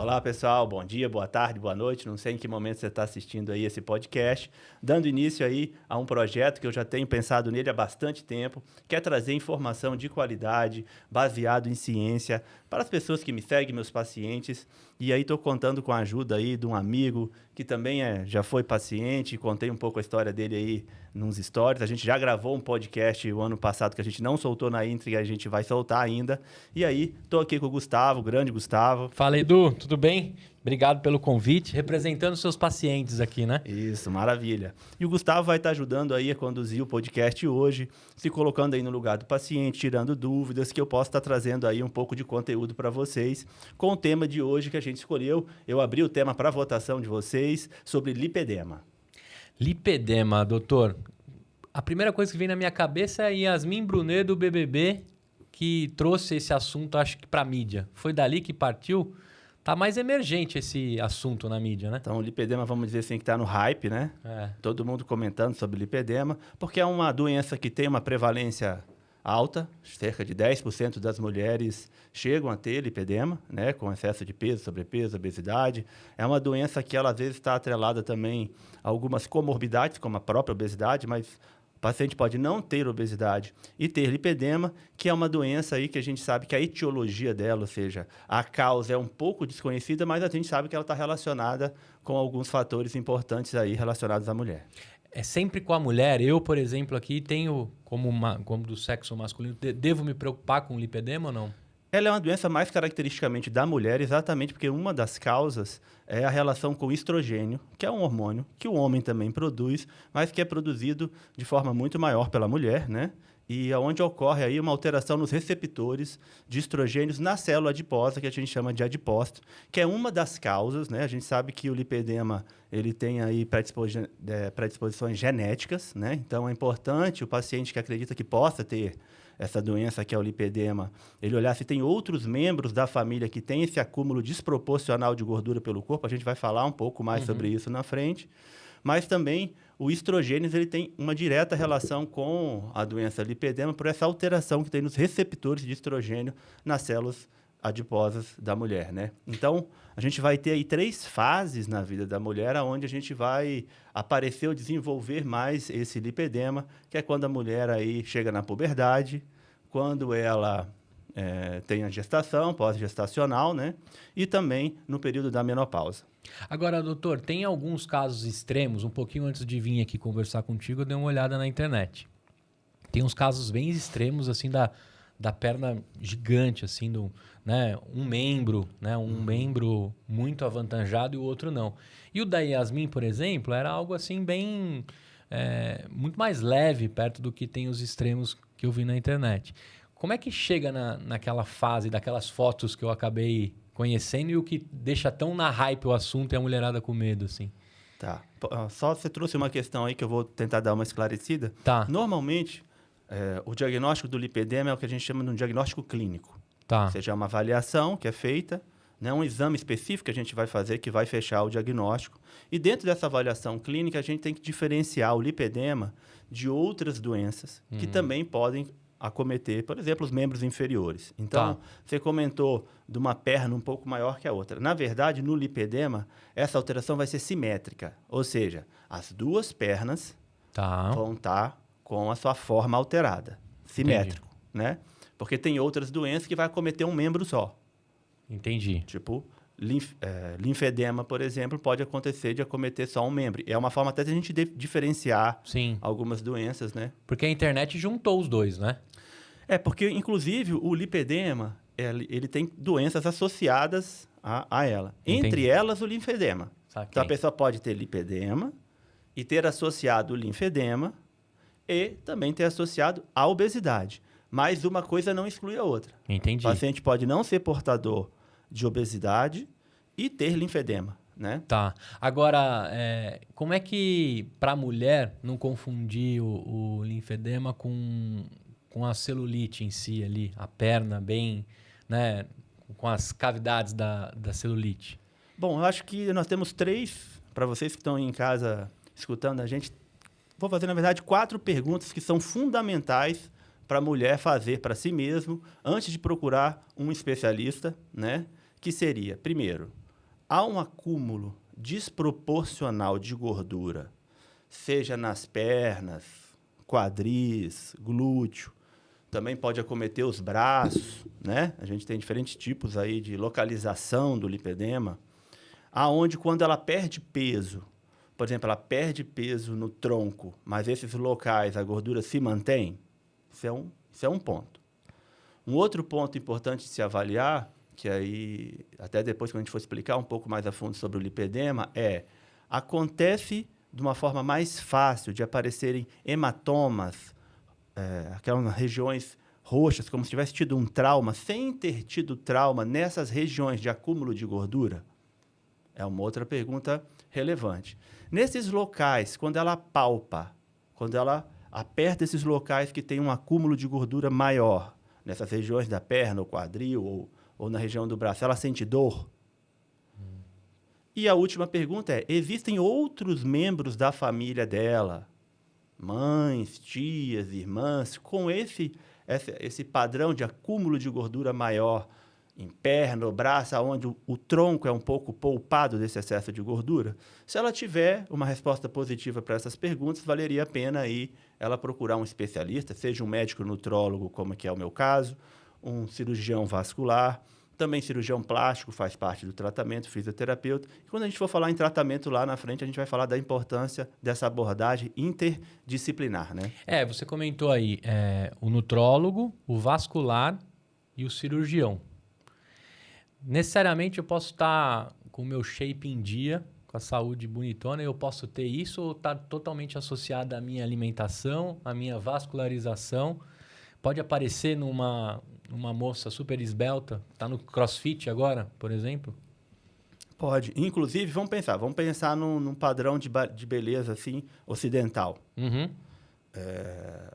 Olá, pessoal. Bom dia, boa tarde, boa noite. Não sei em que momento você está assistindo aí esse podcast. Dando início aí a um projeto que eu já tenho pensado nele há bastante tempo, que é trazer informação de qualidade, baseado em ciência, para as pessoas que me seguem, meus pacientes. E aí estou contando com a ajuda aí de um amigo que também já foi paciente. Contei um pouco a história dele aí nos stories. A gente já gravou um podcast o ano passado que a gente não soltou na íntegra e a gente vai soltar ainda. E aí, estou aqui com o Gustavo, o grande Gustavo. Fala, Edu, tudo bem? Obrigado pelo convite, representando seus pacientes aqui, né? Isso, maravilha. E o Gustavo vai estar ajudando aí a conduzir o podcast hoje, se colocando aí no lugar do paciente, tirando dúvidas, que eu posso estar trazendo aí um pouco de conteúdo para vocês, com o tema de hoje que a gente escolheu. Eu abri o tema para votação de vocês sobre lipedema. Lipedema, doutor. A primeira coisa que vem na minha cabeça é Yasmin Brunet do BBB, que trouxe esse assunto, acho que para a mídia. Foi dali que partiu. Tá mais emergente esse assunto na mídia, né? Então, o lipedema, vamos dizer assim, que está no hype, né? Todo mundo comentando sobre lipedema, porque é uma doença que tem uma prevalência alta, cerca de 10% das mulheres chegam a ter lipedema, né? Com excesso de peso, sobrepeso, obesidade. É uma doença que ela, às vezes, está atrelada também a algumas comorbidades, como a própria obesidade, mas o paciente pode não ter obesidade e ter lipedema, que é uma doença aí que a gente sabe que a etiologia dela, ou seja, a causa é um pouco desconhecida, mas a gente sabe que ela está relacionada com alguns fatores importantes aí relacionados à mulher. É sempre com a mulher. Eu, por exemplo, aqui tenho, como do sexo masculino, devo me preocupar com lipedema ou não? Ela é uma doença mais caracteristicamente da mulher, exatamente porque uma das causas é a relação com o estrogênio, que é um hormônio que o homem também produz, mas que é produzido de forma muito maior pela mulher, né? E onde ocorre aí uma alteração nos receptores de estrogênios na célula adiposa, que a gente chama de adipócito, que é uma das causas, né? A gente sabe que o lipedema ele tem aí predisposições genéticas, né? Então é importante o paciente que acredita que possa ter essa doença que é o lipedema, ele olhar se tem outros membros da família que têm esse acúmulo desproporcional de gordura pelo corpo. A gente vai falar um pouco mais sobre isso na frente. Mas também o estrogênio ele tem uma direta relação com a doença lipedema por essa alteração que tem nos receptores de estrogênio nas células adiposas da mulher, né? Então, a gente vai ter aí 3 fases na vida da mulher, onde a gente vai aparecer ou desenvolver mais esse lipedema, que é quando a mulher aí chega na puberdade, quando ela tem a gestação, pós-gestacional, né? E também no período da menopausa. Agora, doutor, tem alguns casos extremos. Um pouquinho antes de vir aqui conversar contigo, eu dei uma olhada na internet. Tem uns casos bem extremos, assim, da perna gigante, assim, né? Um membro, né? Um membro muito avantajado e o outro não. E o da Yasmin, por exemplo, era algo assim bem... muito mais leve perto do que tem os extremos que eu vi na internet. Como é que chega naquela fase, daquelas fotos que eu acabei conhecendo e o que deixa tão na hype o assunto e a mulherada com medo, assim? Tá. Só você trouxe uma questão aí que eu vou tentar dar uma esclarecida. Tá. Normalmente, o diagnóstico do lipedema é o que a gente chama de um diagnóstico clínico. Tá. Ou seja, é uma avaliação que é feita, né, um exame específico que a gente vai fazer que vai fechar o diagnóstico. E dentro dessa avaliação clínica, a gente tem que diferenciar o lipedema de outras doenças que também podem acometer, por exemplo, os membros inferiores. Então, você comentou de uma perna um pouco maior que a outra. Na verdade, no lipedema, essa alteração vai ser simétrica. Ou seja, as 2 pernas vão estar com a sua forma alterada. Simétrico, né? Porque tem outras doenças que vai acometer um membro só. Entendi. Tipo, linfedema, por exemplo, pode acontecer de acometer só um membro. É uma forma até de a gente diferenciar algumas doenças, né? Porque a internet juntou os dois, né? Porque, inclusive, o lipedema, ele tem doenças associadas a ela. Entendi. Entre elas, o linfedema. Saquei. Então, a pessoa pode ter lipedema e ter associado o linfedema e também ter associado a obesidade. Mas uma coisa não exclui a outra. Entendi. O paciente pode não ser portador de obesidade e ter linfedema, né? Tá. Agora, como é que, para a mulher, não confundir o linfedema com a celulite em si ali, a perna bem, né, com as cavidades da celulite? Bom, eu acho que nós temos 3, para vocês que estão em casa escutando a gente, vou fazer, na verdade, 4 perguntas que são fundamentais para a mulher fazer para si mesmo antes de procurar um especialista, né? Que seria, primeiro, há um acúmulo desproporcional de gordura, seja nas pernas, quadris, glúteo, também pode acometer os braços, né? A gente tem diferentes tipos aí de localização do lipedema, aonde quando ela perde peso, por exemplo, ela perde peso no tronco, mas esses locais a gordura se mantém, isso é um ponto. Um outro ponto importante de se avaliar, que aí, até depois quando a gente for explicar um pouco mais a fundo sobre o lipedema, acontece de uma forma mais fácil de aparecerem hematomas, aquelas regiões roxas, como se tivesse tido um trauma, sem ter tido trauma nessas regiões de acúmulo de gordura? É uma outra pergunta relevante. Nesses locais, quando ela palpa, quando ela aperta esses locais que tem um acúmulo de gordura maior, nessas regiões da perna, ou quadril, ou na região do braço, ela sente dor? E a última pergunta existem outros membros da família dela, mães, tias, irmãs, com esse padrão de acúmulo de gordura maior em perna ou braço, onde o tronco é um pouco poupado desse excesso de gordura? Se ela tiver uma resposta positiva para essas perguntas, valeria a pena aí ela procurar um especialista, seja um médico nutrólogo, como que é o meu caso, um cirurgião vascular, também cirurgião plástico faz parte do tratamento, fisioterapeuta. E quando a gente for falar em tratamento lá na frente, a gente vai falar da importância dessa abordagem interdisciplinar, né? Você comentou aí o nutrólogo, o vascular e o cirurgião. Necessariamente eu posso estar com o meu shape em dia, com a saúde bonitona, eu posso ter isso ou está totalmente associado à minha alimentação, à minha vascularização? Pode aparecer numa moça super esbelta, está no CrossFit agora, por exemplo? Pode. Inclusive, vamos pensar num padrão de beleza assim, ocidental. Uhum.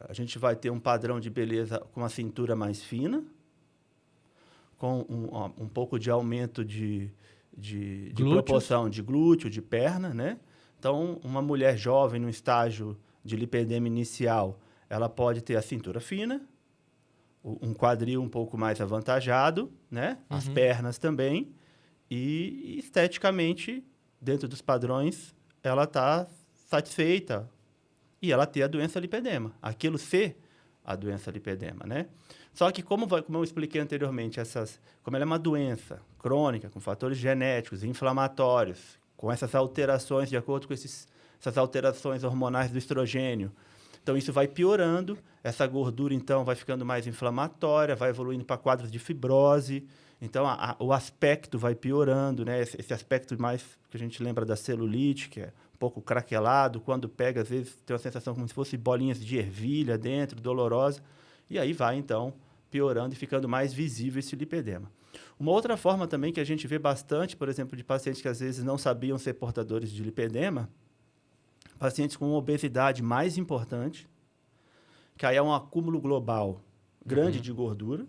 A gente vai ter um padrão de beleza com a cintura mais fina, com um pouco de aumento de proporção de glúteo, de perna, né? Então, uma mulher jovem no estágio de lipedema inicial, ela pode ter a cintura fina, um quadril um pouco mais avantajado, né? As pernas também, e esteticamente, dentro dos padrões, ela está satisfeita e ela ter a doença lipedema, aquilo ser a doença lipedema, né? Só que, como eu expliquei anteriormente, como ela é uma doença crônica, com fatores genéticos, inflamatórios, com essas alterações, de acordo com essas alterações hormonais do estrogênio, então isso vai piorando, essa gordura, então, vai ficando mais inflamatória, vai evoluindo para quadros de fibrose, então o aspecto vai piorando, né? Esse aspecto mais que a gente lembra da celulite, que é um pouco craquelado, quando pega, às vezes tem uma sensação como se fosse bolinhas de ervilha dentro, dolorosa, e aí vai, então, piorando e ficando mais visível esse lipedema. Uma outra forma também que a gente vê bastante, por exemplo, de pacientes que às vezes não sabiam ser portadores de lipedema, pacientes com obesidade mais importante, que aí é um acúmulo global grande de gordura,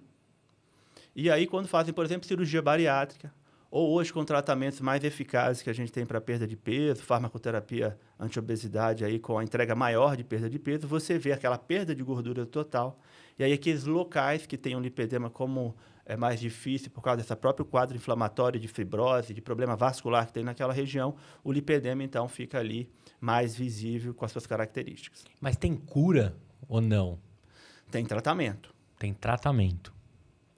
e aí quando fazem, por exemplo, cirurgia bariátrica, ou hoje com tratamentos mais eficazes que a gente tem para perda de peso, farmacoterapia anti-obesidade aí com a entrega maior de perda de peso, você vê aquela perda de gordura total. E aí aqueles locais que têm um lipedema, como é mais difícil por causa desse próprio quadro inflamatório de fibrose, de problema vascular que tem naquela região, o lipedema então fica ali mais visível com as suas características. Mas tem cura ou não? Tem tratamento. Tem tratamento.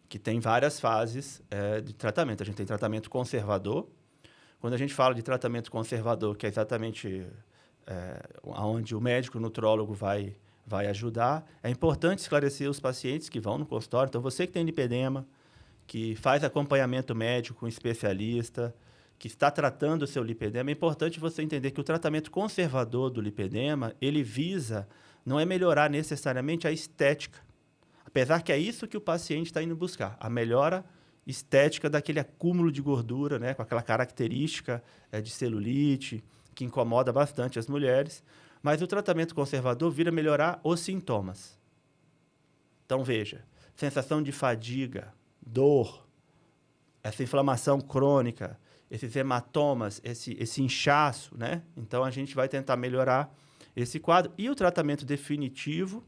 Que tem várias fases de tratamento. A gente tem tratamento conservador. Quando a gente fala de tratamento conservador, que é exatamente onde o médico nutrólogo vai ajudar, é importante esclarecer os pacientes que vão no consultório. Então, você que tem lipedema, que faz acompanhamento médico com um especialista, que está tratando o seu lipedema, é importante você entender que o tratamento conservador do lipedema, ele visa, não é melhorar necessariamente a estética, apesar que é isso que o paciente está indo buscar, a melhora estética daquele acúmulo de gordura, né, com aquela característica de celulite, que incomoda bastante as mulheres, mas o tratamento conservador vira melhorar os sintomas. Então, veja, sensação de fadiga, dor, essa inflamação crônica, esses hematomas, esse inchaço, né? Então, a gente vai tentar melhorar esse quadro. E o tratamento definitivo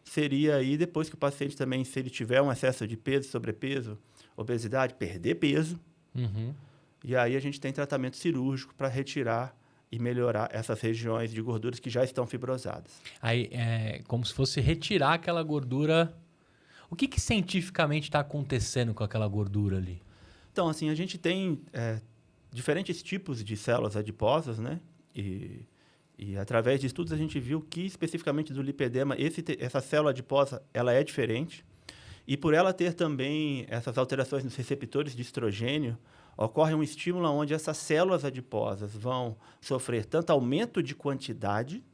seria aí, depois que o paciente também, se ele tiver um excesso de peso, sobrepeso, obesidade, perder peso. E aí a gente tem tratamento cirúrgico para retirar e melhorar essas regiões de gorduras que já estão fibrosadas. Aí é como se fosse retirar aquela gordura. O que cientificamente está acontecendo com aquela gordura ali? Então, assim, a gente tem diferentes tipos de células adiposas, né? E através de estudos a gente viu que especificamente do lipedema, essa célula adiposa, ela é diferente. E por ela ter também essas alterações nos receptores de estrogênio, ocorre um estímulo onde essas células adiposas vão sofrer tanto aumento de quantidade,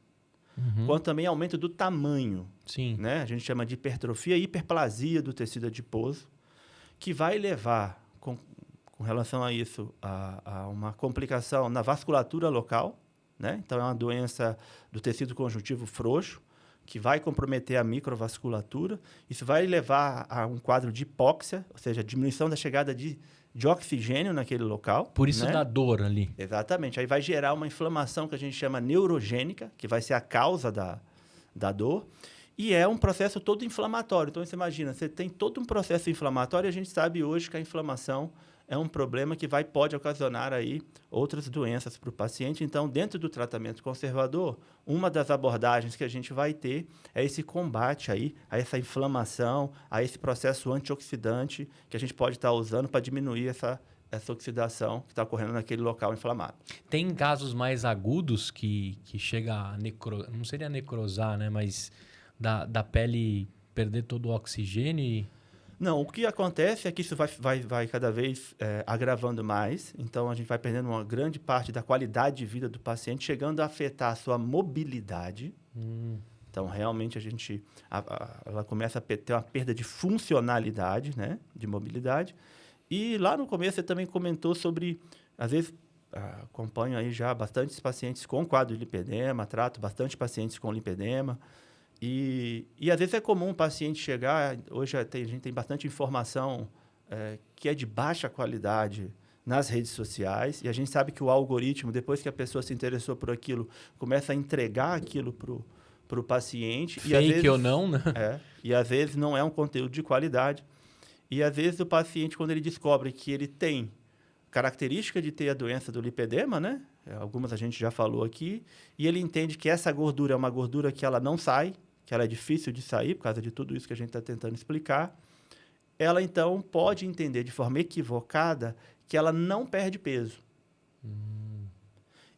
quanto também aumento do tamanho. Sim. Né? A gente chama de hipertrofia e hiperplasia do tecido adiposo, que vai levar, com relação a isso, a uma complicação na vasculatura local. Né? Então, é uma doença do tecido conjuntivo frouxo, que vai comprometer a microvasculatura. Isso vai levar a um quadro de hipóxia, ou seja, diminuição da chegada de oxigênio naquele local. Por isso né? dá dor ali. Exatamente. Aí vai gerar uma inflamação que a gente chama neurogênica, que vai ser a causa da dor. E é um processo todo inflamatório. Então, você imagina, você tem todo um processo inflamatório e a gente sabe hoje que a inflamação é um problema que pode ocasionar aí outras doenças para o paciente. Então, dentro do tratamento conservador, uma das abordagens que a gente vai ter é esse combate aí a essa inflamação, a esse processo antioxidante que a gente pode estar usando para diminuir essa oxidação que está ocorrendo naquele local inflamado. Tem casos mais agudos que chega a não seria necrosar, né? Mas da pele perder todo o oxigênio e... Não, o que acontece é que isso vai cada vez agravando mais. Então, a gente vai perdendo uma grande parte da qualidade de vida do paciente, chegando a afetar a sua mobilidade. Então, realmente, ela começa a ter uma perda de funcionalidade, né, de mobilidade. E lá no começo, você também comentou sobre, às vezes, acompanho aí já bastantes pacientes com quadro de lipedema, trato bastante pacientes com lipedema. E às vezes é comum o paciente chegar, hoje a gente tem bastante informação que é de baixa qualidade nas redes sociais, e a gente sabe que o algoritmo, depois que a pessoa se interessou por aquilo, começa a entregar aquilo para o paciente. Fake e às vezes, ou não, né? E às vezes não é um conteúdo de qualidade. E às vezes o paciente, quando ele descobre que ele tem característica de ter a doença do lipedema, né? Algumas a gente já falou aqui, e ele entende que essa gordura é uma gordura que ela não sai, que ela é difícil de sair, por causa de tudo isso que a gente está tentando explicar, ela, então, pode entender de forma equivocada que ela não perde peso.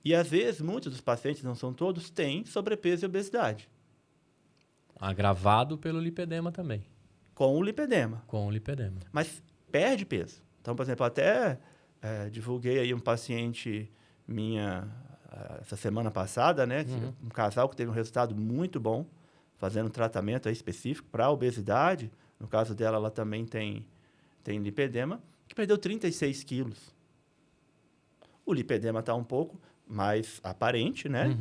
E, às vezes, muitos dos pacientes, não são todos, têm sobrepeso e obesidade. Agravado pelo lipedema também. Com o lipedema. Com o lipedema. Mas perde peso. Então, por exemplo, até divulguei aí um paciente minha essa semana passada, né? Um casal que teve um resultado muito bom, fazendo tratamento aí específico para a obesidade. No caso dela, ela também tem lipedema, que perdeu 36 quilos. O lipedema está um pouco mais aparente, né?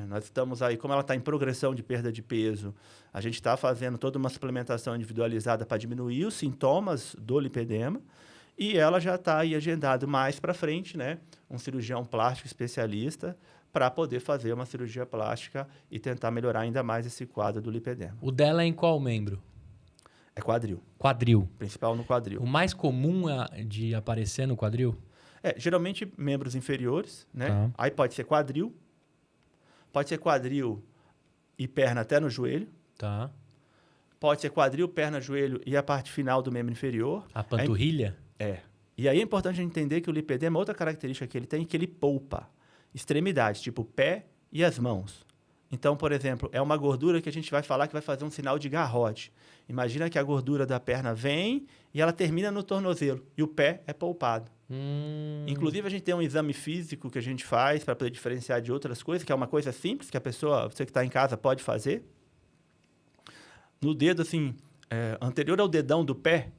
Nós estamos aí, como ela está em progressão de perda de peso, a gente está fazendo toda uma suplementação individualizada para diminuir os sintomas do lipedema, e ela já está aí agendado mais para frente, né? Um cirurgião plástico especialista, para poder fazer uma cirurgia plástica e tentar melhorar ainda mais esse quadro do lipedema. O dela é em qual membro? É quadril. Quadril. Principal no quadril. O mais comum de aparecer no quadril? Geralmente membros inferiores, né? Tá. Aí pode ser quadril e perna até no joelho. Tá. Pode ser quadril, perna, joelho e a parte final do membro inferior. A panturrilha? E aí é importante a gente entender que o lipedema, outra característica que ele tem, é que ele poupa extremidades, tipo o pé e as mãos. Então, por exemplo, é uma gordura que a gente vai falar que vai fazer um sinal de garrote. Imagina que a gordura da perna vem e ela termina no tornozelo e o pé é poupado. Inclusive, a gente tem um exame físico que a gente faz para poder diferenciar de outras coisas, que é uma coisa simples que a pessoa, você que está em casa, pode fazer. No dedo, assim, anterior ao dedão do pé,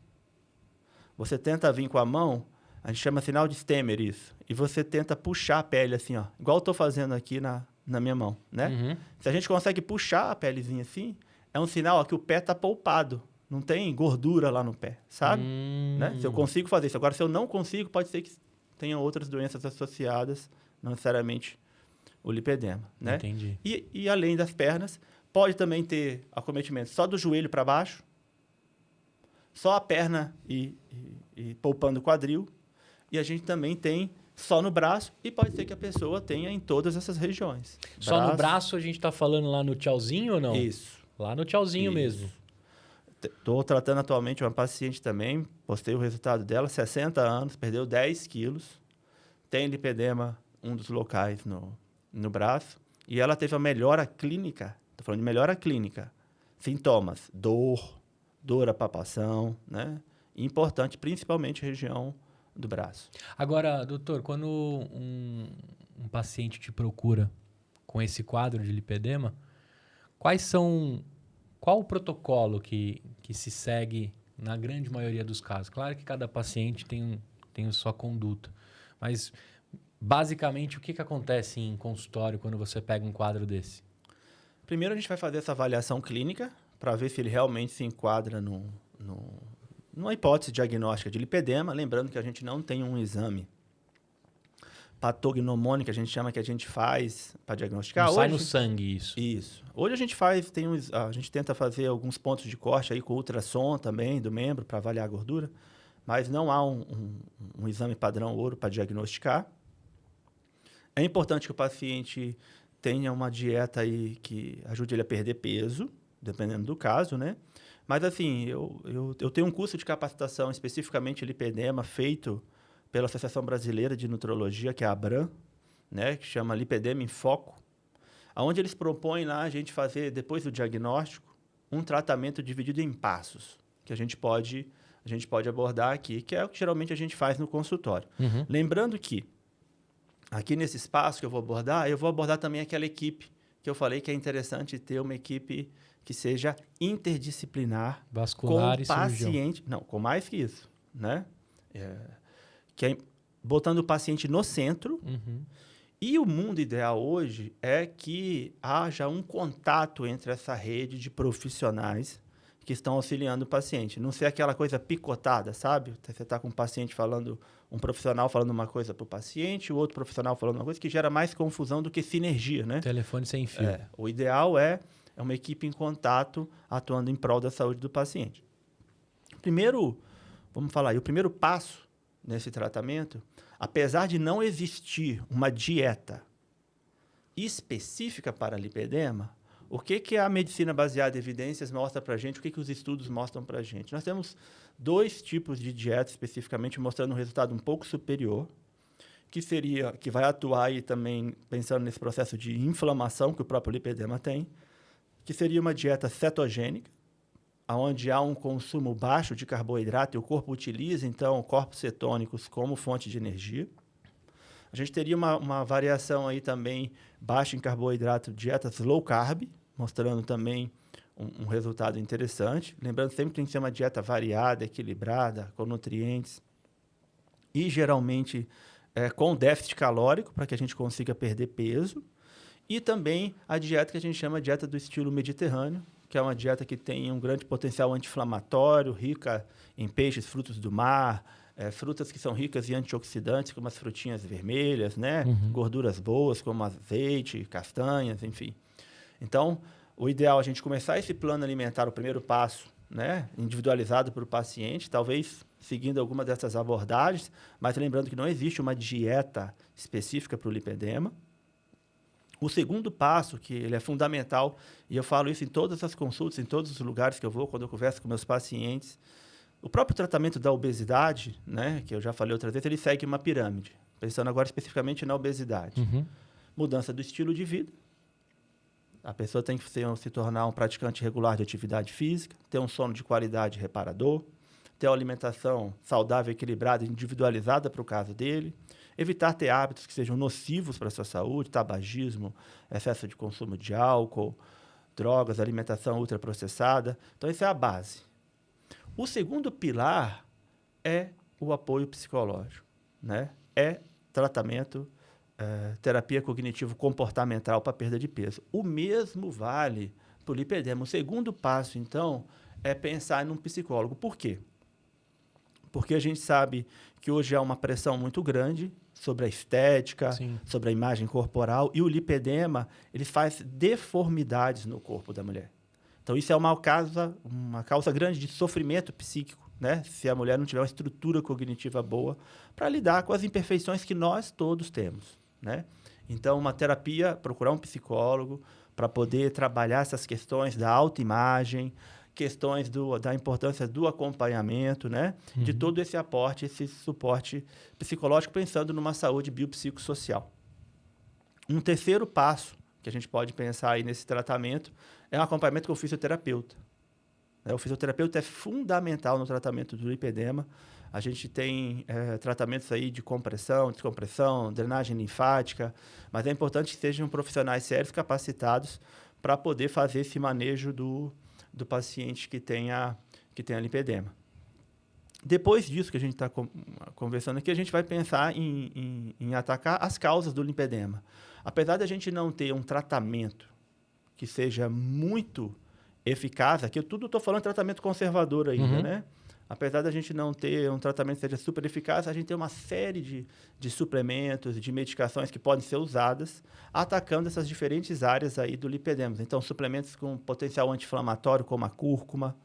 você tenta vir com a mão, a gente chama sinal de Stemmer isso, e você tenta puxar a pele assim, ó, igual eu estou fazendo aqui na minha mão, né? Se a gente consegue puxar a pelezinha assim, é um sinal que o pé está poupado. Não tem gordura lá no pé, sabe? Né? Se eu consigo fazer isso. Agora, se eu não consigo, pode ser que tenha outras doenças associadas, não necessariamente o lipedema, né? Entendi. E além das pernas, pode também ter acometimento só do joelho para baixo, só a perna e poupando o quadril. E a gente também tem só no braço e pode ser que a pessoa tenha em todas essas regiões. Só no braço a gente está falando lá no tchauzinho ou não? Isso. Lá no tchauzinho mesmo. Estou tratando atualmente uma paciente também, postei o resultado dela, 60 anos, perdeu 10 quilos, tem lipedema, um dos locais no braço, e ela teve a melhora clínica, estou falando de melhora clínica, sintomas, dor à palpação, né? Importante, principalmente região do braço. Agora, doutor, quando um paciente te procura com esse quadro de lipedema, qual o protocolo que se segue na grande maioria dos casos? Claro que cada paciente tem a sua conduta, mas basicamente o que acontece em consultório quando você pega um quadro desse? Primeiro a gente vai fazer essa avaliação clínica para ver se ele realmente se enquadra numa hipótese diagnóstica de lipedema, lembrando que a gente não tem um exame patognomônico, a gente chama, que a gente faz para diagnosticar. Não sai no sangue isso. Isso. Hoje a gente a gente tenta fazer alguns pontos de corte aí com ultrassom também do membro para avaliar a gordura, mas não há um exame padrão ouro para diagnosticar. É importante que o paciente tenha uma dieta aí que ajude ele a perder peso, dependendo do caso, né? Mas, assim, eu tenho um curso de capacitação especificamente lipedema feito pela Associação Brasileira de Nutrologia, que é a ABRAN, né? Que chama Lipedema em Foco, onde eles propõem lá a gente fazer, depois do diagnóstico, um tratamento dividido em passos, que a gente pode abordar aqui, que é o que geralmente a gente faz no consultório. Uhum. Lembrando que, aqui nesse espaço que eu vou abordar também aquela equipe que eu falei que é interessante ter uma equipe que seja interdisciplinar, vascular com e cirurgião. paciente, não, com mais que isso, né? Botando o paciente no centro. Uhum. E o mundo ideal hoje é que haja um contato entre essa rede de profissionais que estão auxiliando o paciente. Não ser aquela coisa picotada, sabe? Você está com um paciente falando, um profissional falando uma coisa para o paciente, o outro profissional falando uma coisa, que gera mais confusão do que sinergia, né? Telefone sem fio. O ideal é uma equipe em contato atuando em prol da saúde do paciente. Primeiro, vamos falar aí, o primeiro passo nesse tratamento, apesar de não existir uma dieta específica para lipedema, o que a medicina baseada em evidências mostra para a gente, o que os estudos mostram para a gente? Nós temos 2 tipos de dieta especificamente mostrando um resultado um pouco superior, que vai atuar aí também pensando nesse processo de inflamação que o próprio lipedema tem, que seria uma dieta cetogênica, onde há um consumo baixo de carboidrato e o corpo utiliza, então, corpos cetônicos como fonte de energia. A gente teria uma variação aí também baixa em carboidrato, dietas low carb, mostrando também um resultado interessante. Lembrando sempre que tem que ser uma dieta variada, equilibrada, com nutrientes e, geralmente, com déficit calórico, para que a gente consiga perder peso. E também a dieta que a gente chama de dieta do estilo mediterrâneo, que é uma dieta que tem um grande potencial anti-inflamatório, rica em peixes, frutos do mar, frutas que são ricas em antioxidantes, como as frutinhas vermelhas, né? Uhum. Gorduras boas, como azeite, castanhas, enfim. Então, o ideal é a gente começar esse plano alimentar, o primeiro passo, né? Individualizado para o paciente, talvez seguindo alguma dessas abordagens, mas lembrando que não existe uma dieta específica para o lipedema. O segundo passo, que ele é fundamental, e eu falo isso em todas as consultas, em todos os lugares que eu vou, quando eu converso com meus pacientes, o próprio tratamento da obesidade, né, que eu já falei outras vezes, ele segue uma pirâmide, pensando agora especificamente na obesidade. Uhum. Mudança do estilo de vida. A pessoa tem que se tornar um praticante regular de atividade física, ter um sono de qualidade reparador, ter uma alimentação saudável, equilibrada, individualizada para o caso dele, evitar ter hábitos que sejam nocivos para a sua saúde, tabagismo, excesso de consumo de álcool, drogas, alimentação ultraprocessada. Então, essa é a base. O segundo pilar é o apoio psicológico, né? É tratamento, terapia cognitivo-comportamental para perda de peso. O mesmo vale para o lipedema. O segundo passo, então, é pensar num psicólogo. Por quê? Porque a gente sabe que hoje há uma pressão muito grande sobre a estética, Sim. sobre a imagem corporal, e o lipedema ele faz deformidades no corpo da mulher. Então, isso é uma causa grande de sofrimento psíquico, né? Se a mulher não tiver uma estrutura cognitiva boa para lidar com as imperfeições que nós todos temos, né? Então, uma terapia, procurar um psicólogo para poder trabalhar essas questões da autoimagem, questões da importância do acompanhamento, né? De todo esse aporte, esse suporte psicológico, pensando numa saúde biopsicossocial. Um terceiro passo que a gente pode pensar aí nesse tratamento é um acompanhamento com o fisioterapeuta. O fisioterapeuta é fundamental no tratamento do lipedema. A gente tem tratamentos aí de compressão, descompressão, drenagem linfática, mas é importante que sejam profissionais sérios, capacitados, para poder fazer esse manejo do paciente que tenha lipedema. Depois disso que a gente está conversando aqui, a gente vai pensar em atacar as causas do lipedema. Apesar de a gente não ter um tratamento que seja muito eficaz, aqui eu tudo estou falando de tratamento conservador ainda, né? Apesar da gente não ter um tratamento que seja super eficaz, a gente tem uma série de suplementos, de medicações que podem ser usadas, atacando essas diferentes áreas aí do lipedema. Então, suplementos com potencial anti-inflamatório, como a cúrcuma,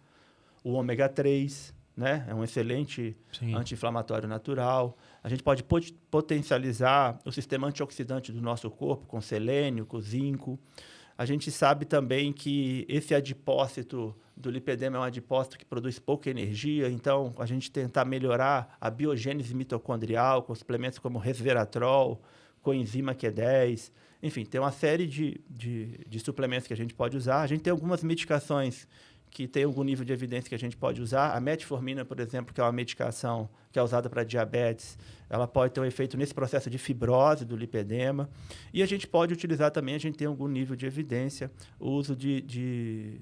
o ômega 3, né? É um excelente anti-inflamatório natural. A gente pode potencializar o sistema antioxidante do nosso corpo com selênio, com zinco. A gente sabe também que esse adipócito do lipedema é um adipócito que produz pouca energia, então a gente tentar melhorar a biogênese mitocondrial com suplementos como resveratrol, coenzima Q10, enfim, tem uma série de suplementos que a gente pode usar. A gente tem algumas medicações que tem algum nível de evidência que a gente pode usar. A metformina, por exemplo, que é uma medicação que é usada para diabetes, ela pode ter um efeito nesse processo de fibrose do lipedema. E a gente pode utilizar também, a gente tem algum nível de evidência, o uso de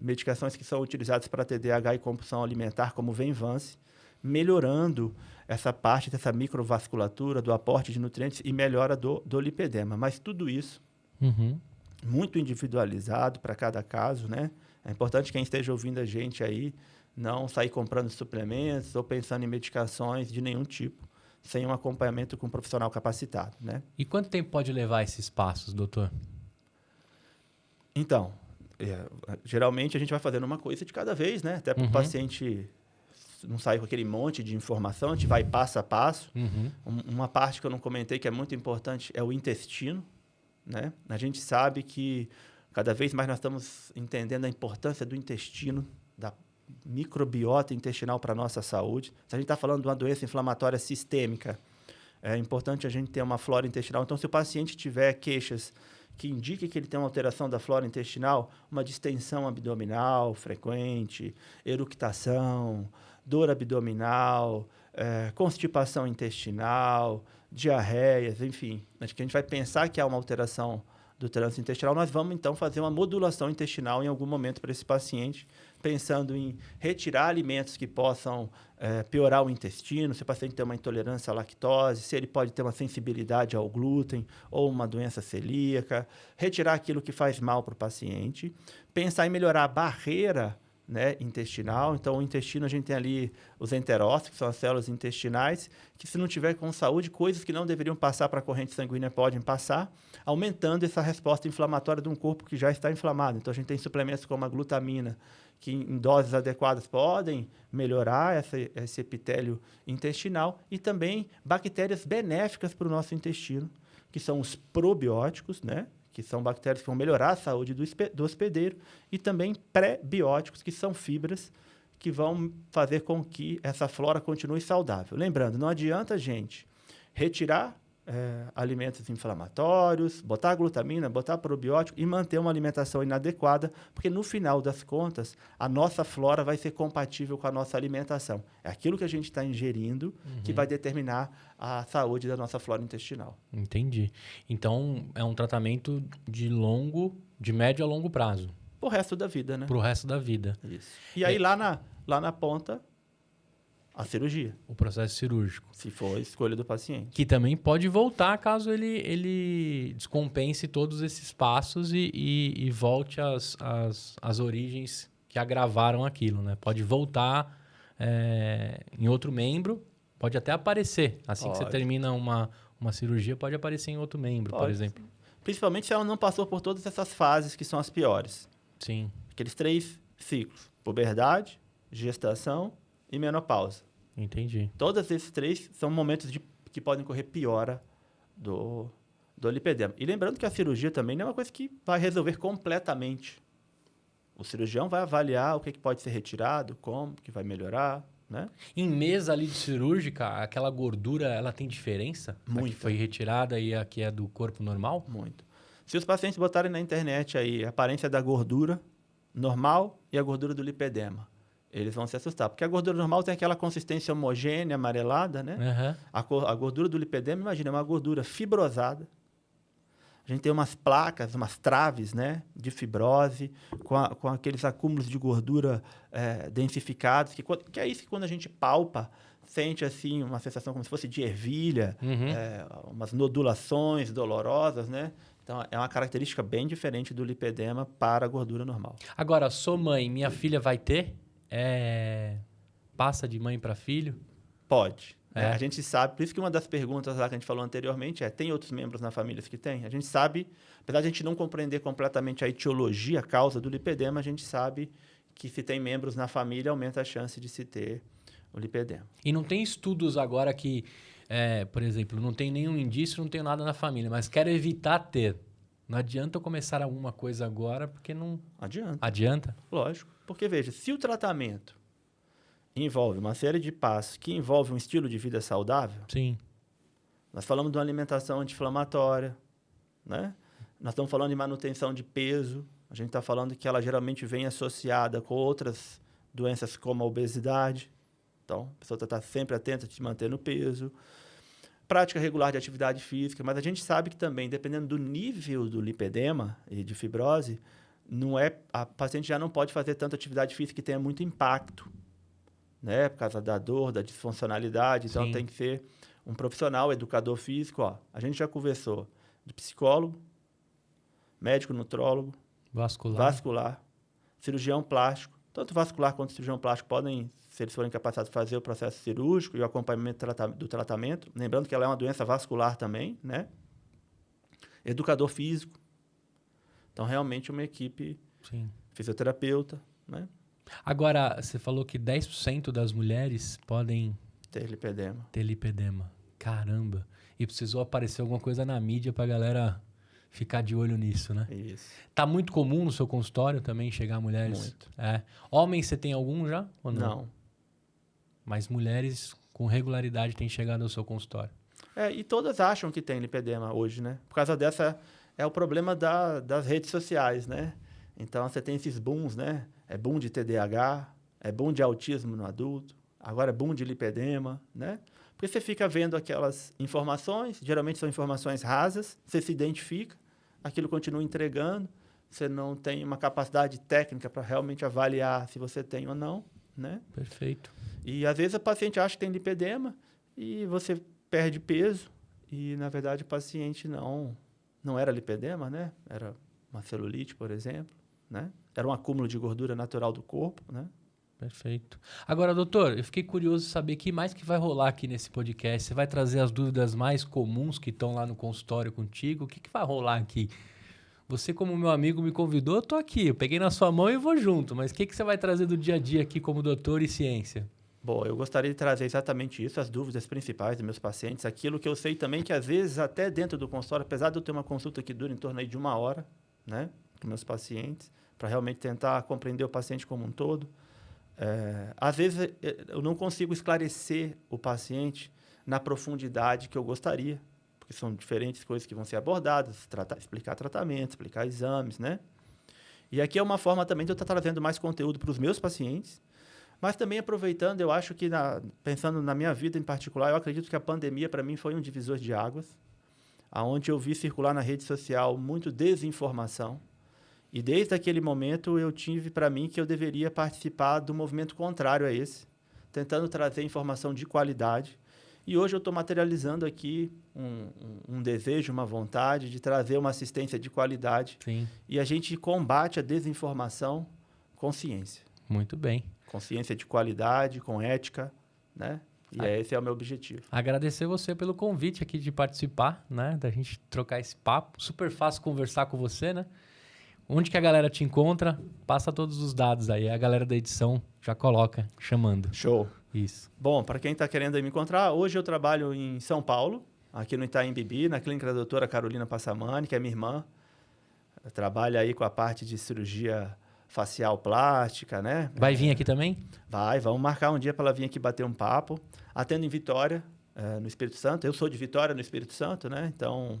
medicações que são utilizadas para TDAH e compulsão alimentar, como o Venvance, melhorando essa parte dessa microvasculatura, do aporte de nutrientes e melhora do lipedema. Mas tudo isso muito individualizado para cada caso, né? É importante quem esteja ouvindo a gente aí não sair comprando suplementos ou pensando em medicações de nenhum tipo, sem um acompanhamento com um profissional capacitado, né? E quanto tempo pode levar esses passos, doutor? Então, geralmente a gente vai fazendo uma coisa de cada vez, né? Até para o paciente não sair com aquele monte de informação, a gente vai passo a passo. Uma parte que eu não comentei que é muito importante é o intestino, né? A gente sabe que cada vez mais nós estamos entendendo a importância do intestino, da microbiota intestinal para a nossa saúde. Se a gente está falando de uma doença inflamatória sistêmica, é importante a gente ter uma flora intestinal. Então, se o paciente tiver queixas que indiquem que ele tem uma alteração da flora intestinal, uma distensão abdominal frequente, eructação, dor abdominal, constipação intestinal, diarreias, enfim, acho que a gente vai pensar que há uma alteração do trânsito intestinal, nós vamos, então, fazer uma modulação intestinal em algum momento para esse paciente, pensando em retirar alimentos que possam piorar o intestino, se o paciente tem uma intolerância à lactose, se ele pode ter uma sensibilidade ao glúten ou uma doença celíaca, retirar aquilo que faz mal para o paciente, pensar em melhorar a barreira, né, intestinal. Então, o intestino, a gente tem ali os enterócitos, que são as células intestinais, que se não tiver com saúde, coisas que não deveriam passar para a corrente sanguínea podem passar, aumentando essa resposta inflamatória de um corpo que já está inflamado. Então, a gente tem suplementos como a glutamina, que em doses adequadas podem melhorar esse epitélio intestinal, e também bactérias benéficas para o nosso intestino, que são os probióticos, né? Que são bactérias que vão melhorar a saúde do hospedeiro, e também pré-bióticos, que são fibras que vão fazer com que essa flora continue saudável. Lembrando, não adianta a gente retirar alimentos inflamatórios, botar glutamina, botar probiótico e manter uma alimentação inadequada, porque no final das contas, a nossa flora vai ser compatível com a nossa alimentação. É aquilo que a gente está ingerindo que vai determinar a saúde da nossa flora intestinal. Entendi. Então, é um tratamento de médio a longo prazo. Pro resto da vida, né? Pro resto da vida. Isso. E aí, lá na ponta, a cirurgia. O processo cirúrgico. Se for a escolha do paciente. Que também pode voltar caso ele descompense todos esses passos e volte às origens que agravaram aquilo, né? Pode voltar em outro membro, pode até aparecer. Assim que você termina uma cirurgia, pode aparecer em outro membro, por exemplo. Principalmente se ela não passou por todas essas fases que são as piores. Sim. Aqueles 3 ciclos: puberdade, gestação e menopausa. Entendi. Todos esses 3 são momentos que podem correr piora do lipedema. E lembrando que a cirurgia também não é uma coisa que vai resolver completamente. O cirurgião vai avaliar o que pode ser retirado, como que vai melhorar, né? Em mesa ali de cirúrgica, aquela gordura, ela tem diferença? Muito. A que foi retirada e a que é do corpo normal? Muito. Se os pacientes botarem na internet aí a aparência da gordura normal e a gordura do lipedema, eles vão se assustar. Porque a gordura normal tem aquela consistência homogênea, amarelada, né? Uhum. A gordura do lipedema, imagina, é uma gordura fibrosada. A gente tem umas placas, umas traves, né, de fibrose, com aqueles acúmulos de gordura densificados, que é isso que quando a gente palpa, sente assim uma sensação como se fosse de ervilha, umas nodulações dolorosas, né? Então, é uma característica bem diferente do lipedema para a gordura normal. Agora, sou mãe, minha filha vai ter? Passa de mãe para filho? Pode. A gente sabe, por isso que uma das perguntas lá que a gente falou anteriormente tem outros membros na família que tem? A gente sabe, apesar de a gente não compreender completamente a etiologia, a causa do lipedema, a gente sabe que se tem membros na família, aumenta a chance de se ter o lipedema. E não tem estudos agora que, por exemplo, não tem nenhum indício, não tenho nada na família, mas quero evitar ter. Não adianta eu começar alguma coisa agora, porque não... Adianta. Adianta? Lógico. Porque, veja, se o tratamento envolve uma série de passos que envolve um estilo de vida saudável. Sim. Nós falamos de uma alimentação anti-inflamatória, né? Nós estamos falando de manutenção de peso. A gente está falando que ela geralmente vem associada com outras doenças como a obesidade. Então, a pessoa está sempre atenta de se manter no peso. Prática regular de atividade física. Mas a gente sabe que também, dependendo do nível do lipedema e de fibrose, a paciente já não pode fazer tanta atividade física que tenha muito impacto, né, por causa da dor, da disfuncionalidade. Então, Sim. tem que ser um profissional, educador físico. A gente já conversou de psicólogo, médico nutrólogo, vascular, cirurgião plástico. Tanto vascular quanto cirurgião plástico podem, se eles forem capacitados, fazer o processo cirúrgico e o acompanhamento do tratamento. Lembrando que ela é uma doença vascular também, né? Educador físico. Então, realmente, uma equipe. Sim. Fisioterapeuta, né? Agora, você falou que 10% das mulheres podem ter lipedema. Caramba. E precisou aparecer alguma coisa na mídia pra galera ficar de olho nisso, né? Isso. Tá muito comum no seu consultório também chegar mulheres? Muito. Homens, você tem algum já ou não? Não. Mas mulheres com regularidade têm chegado ao seu consultório? E todas acham que tem lipedema hoje, né? Por causa dessa... É o problema das redes sociais, né? Então, você tem esses booms, né? É boom de TDAH, é boom de autismo no adulto, agora é boom de lipedema, né? Porque você fica vendo aquelas informações, geralmente são informações rasas, você se identifica, aquilo continua entregando, você não tem uma capacidade técnica para realmente avaliar se você tem ou não, né? Perfeito. E, às vezes, a paciente acha que tem lipedema e você perde peso e, na verdade, o paciente não era lipedema, né? Era uma celulite, por exemplo, né? Era um acúmulo de gordura natural do corpo, né? Perfeito. Agora, doutor, eu fiquei curioso de saber o que mais que vai rolar aqui nesse podcast. Você vai trazer as dúvidas mais comuns que estão lá no consultório contigo? O que vai rolar aqui? Você, como meu amigo, me convidou, eu tô aqui. Eu peguei na sua mão e vou junto. Mas o que você vai trazer do dia a dia aqui como doutor e ciência? Bom, eu gostaria de trazer exatamente isso, as dúvidas principais dos meus pacientes. Aquilo que eu sei também que, às vezes, até dentro do consultório, apesar de eu ter uma consulta que dura em torno aí de 1 hora, né, com meus pacientes, para realmente tentar compreender o paciente como um todo, às vezes eu não consigo esclarecer o paciente na profundidade que eu gostaria, porque são diferentes coisas que vão ser abordadas, explicar tratamento, explicar exames, né? E aqui é uma forma também de eu estar trazendo mais conteúdo para os meus pacientes, mas também aproveitando, eu acho que, pensando na minha vida em particular, eu acredito que a pandemia, para mim, foi um divisor de águas, onde eu vi circular na rede social muito desinformação. E desde aquele momento eu tive para mim que eu deveria participar do movimento contrário a esse, tentando trazer informação de qualidade. E hoje eu estou materializando aqui um desejo, uma vontade de trazer uma assistência de qualidade. Sim. E a gente combate a desinformação com ciência. Muito bem. Com ciência de qualidade, com ética, né? E esse é o meu objetivo. Agradecer você pelo convite aqui de participar, né? Da gente trocar esse papo. Super fácil conversar com você, né? Onde que a galera te encontra? Passa todos os dados aí. A galera da edição já coloca, chamando. Show. Isso. Bom, para quem está querendo aí me encontrar, hoje eu trabalho em São Paulo, aqui no Itaim Bibi, na clínica da doutora Carolina Passamani, que é minha irmã. Trabalha aí com a parte de cirurgia facial plástica, né? Vai vir aqui também? Vamos marcar um dia para ela vir aqui bater um papo. Atendo em Vitória, no Espírito Santo. Eu sou de Vitória, no Espírito Santo, né? Então,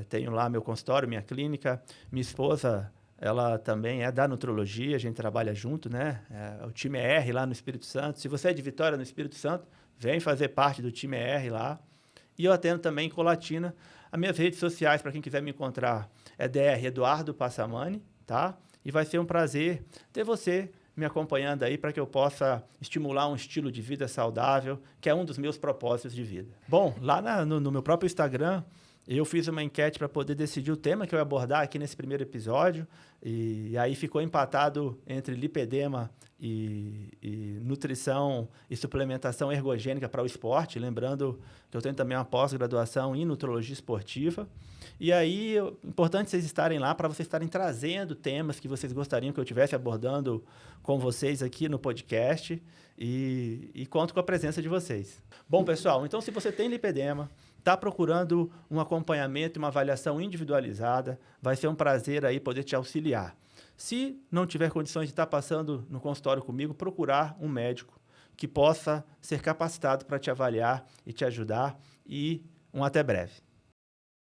tenho lá meu consultório, minha clínica. Minha esposa, ela também é da nutrologia, a gente trabalha junto, né? O time R lá no Espírito Santo. Se você é de Vitória, no Espírito Santo, vem fazer parte do time R lá. E eu atendo também em Colatina. As minhas redes sociais, para quem quiser me encontrar, é DR Eduardo Passamani, tá? E vai ser um prazer ter você me acompanhando aí para que eu possa estimular um estilo de vida saudável, que é um dos meus propósitos de vida. Bom, lá no meu próprio Instagram, eu fiz uma enquete para poder decidir o tema que eu ia abordar aqui nesse primeiro episódio, e aí ficou empatado entre lipedema e nutrição e suplementação ergogênica para o esporte, lembrando que eu tenho também uma pós-graduação em nutrologia esportiva. E aí, importante vocês estarem lá para vocês estarem trazendo temas que vocês gostariam que eu estivesse abordando com vocês aqui no podcast, e conto com a presença de vocês. Bom, pessoal, então se você tem lipedema, está procurando um acompanhamento e uma avaliação individualizada, vai ser um prazer aí poder te auxiliar. Se não tiver condições de estar passando no consultório comigo, procurar um médico que possa ser capacitado para te avaliar e te ajudar, e um até breve.